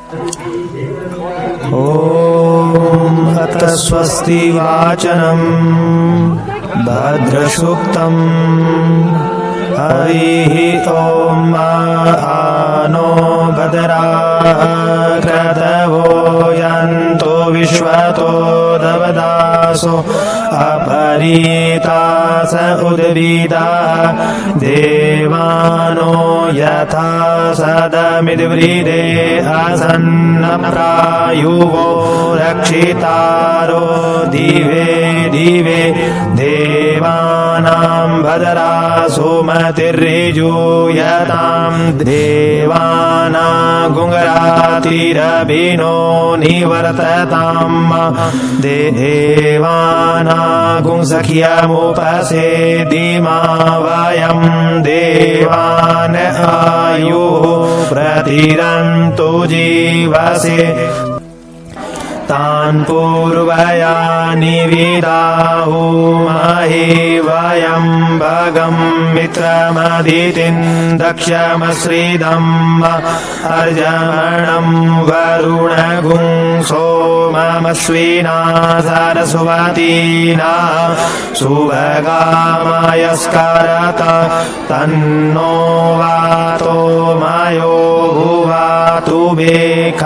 ॐ अथ स्वस्ति वाचनं भद्रसूक्तम् हरिः ॐ नो भद्राः क्रतवो यन्तु विश्वतो दवदासो अपरीतास उद्भिदाः देवानो यथा सदमिद्व्रीडे असन्नप्रायुवो रक्षितारो दिवे दिवे देवानां भद्रा सुमतिर्यजूयतां देवाना गुंगरातिरभिनो निवर्तताम् देवाना गुंसख्यमुपसेदिमा वयं देवान आयुः प्रतिरन्तु जीवसे तान् पूर्वयानि विदाहुमहि वयं भगं मित्रमदितिं दक्षमश्रिदम् अर्जमणं वरुणगुं सोममश्विना सरस्वतीना सुभगामयस्करत तन्नो वातो मयो भुवातु बेखजन्तन्माता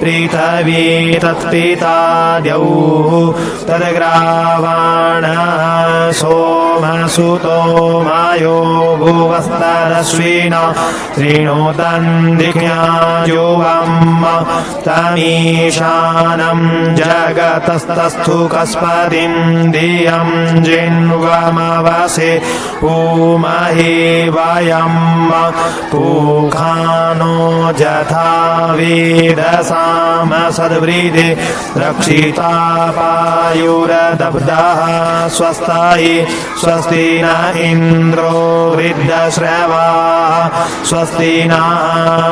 पृथ्वी तत्पिता द्यौः तद्ग्रावाणः सोमसुतो मायो भुवस्तरश्विना शृणोतन्दिज्ञाजुवम् तमीशानं जगतस्तस्थु कस्पतिं धियं जिन्वमवसे पूमहि वयं पूखानो जथा वेदसाम सद्वृदे रक्षिता पायुरदब्धः स्वस्ताहि स्वस्ति न इन्द्रो वृद्धश्रवाः स्वस्ति न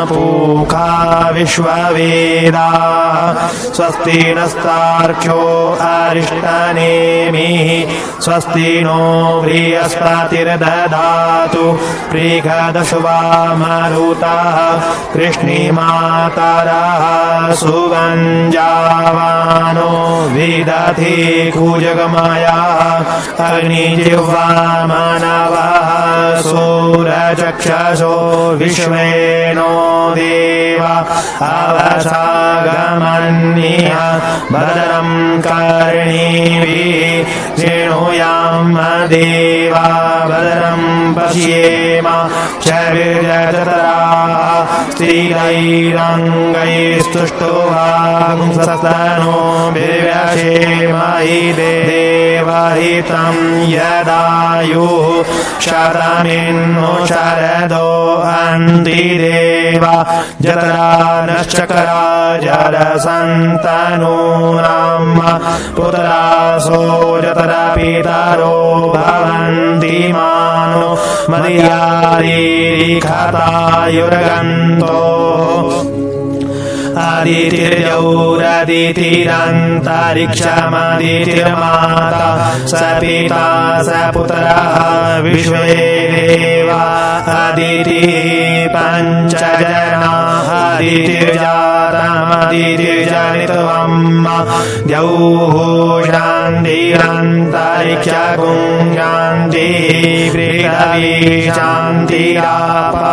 पूखा विश्ववेदाः स्वस्ति नस्तार्क्ष्यो अरिष्टनेमिः स्वस्ति नो बृहस्पतिर्दधातु बृहदश्वा मरुतः कृष्णीमातरः सुगञ्जावानो विदधि कुजगमयः अग्निजिह्वा मानवः सूरचक्षसो विश्वेनो देवा अवसागमन्यः भद्रं कर्णीभिः शृणुयाम देवा भद्रं पश्येम शरीरजत्राः स्त्रीरैरङ्गैस्तुष्टुवांसस्तनो बिर्व्यशेमहि देवहितं यदायुः शतमिन्नो शरदो अन्तिदेवा जत्रा नश्चकरा जरसन्तनूनां पुत्रासो जत्रा पितरो भवन्ति मानो मदयारीरिखतायुर्गन्तो आदितिर्यौरदितिरन्तरिक्षमदितिर्माता स पिता स पुत्रः विश्वे देवा अदितिः पञ्चजनाः अदितिर्जातमदितिर्जनित्वम् द्यौः शान्तिरन्तरिक्षगुं शान्तिः पृथिवी शान्तिरापः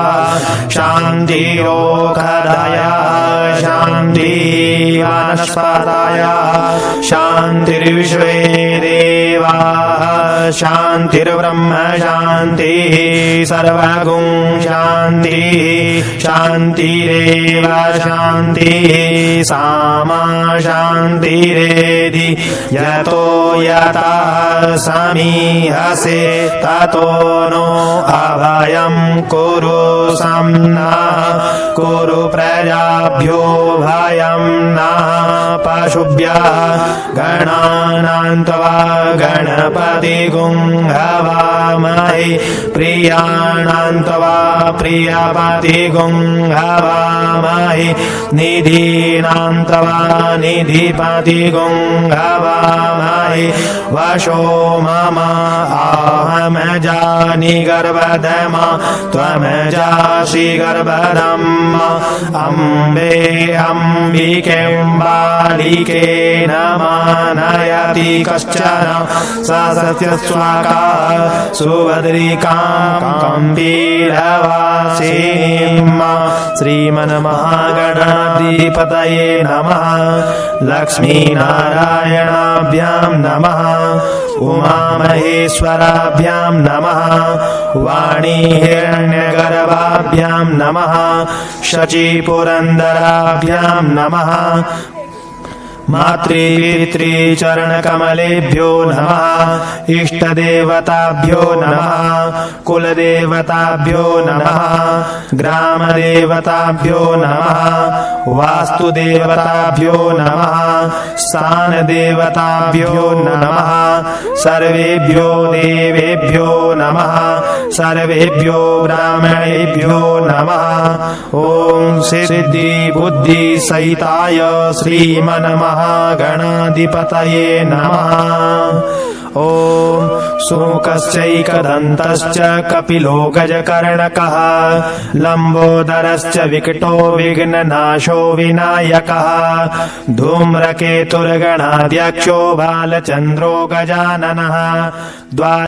शान्तिरोगदयः शान्ति वनस्पतयः शान्तिर्विश्वे देवाः शान्तिर्ब्रह्म शान्तिः सर्वगुं शान्तिः शान्तिरेव शान्तिः सामा शान्तिरेधि यतो यतः समीहसे ततो नो अभयं कुरु सम्नः कुरु प्रजाभ्यो भयं नः पशुभ्यः गणानां त्वा गणपतिगुं हवामहे प्रियाणां त्वा प्रियपतिगुं हवामहे हवामहे निधीनान्तवा निधिपतिगुं हवामहे वशो मम आहम जानि गर्भधमा त्वं जासि गर्भधम् अम्बे अम्बिकें बालिकेन मानयति कश्चन सस्यस्वाका सुभद्रिकां कम्पीरवासिनीम् श्रीमन्महागणाधिपतये नमः लक्ष्मीनारायणाभ्यां नमः उमामहेश्वराभ्यां नमः वाणी हिरण्यगर्भाभ्यां नमः शचीपुरन्दराभ्यां नमः मातृपितृचरणकमलेभ्यो नमः इष्टदेवताभ्यो नमः कुलदेवताभ्यो नमः ग्रामदेवताभ्यो नमः वास्तुदेवताभ्यो नमः स्थानदेवताभ्यो नमः सर्वेभ्यो देवेभ्यो नमः सर्वेभ्यो ब्राह्मणेभ्यो नमः ॐ सिद्धि बुद्धि सहिताय श्रीमन्महागणाधिपतये नमः ॐ शुकश्चैकदन्तश्च कपिलो गजकर्णकः लम्बोदरश्च विकटो विघ्ननाशो विनायकः धूम्रकेतुर्गणाध्यक्षो बालचन्द्रो गजाननः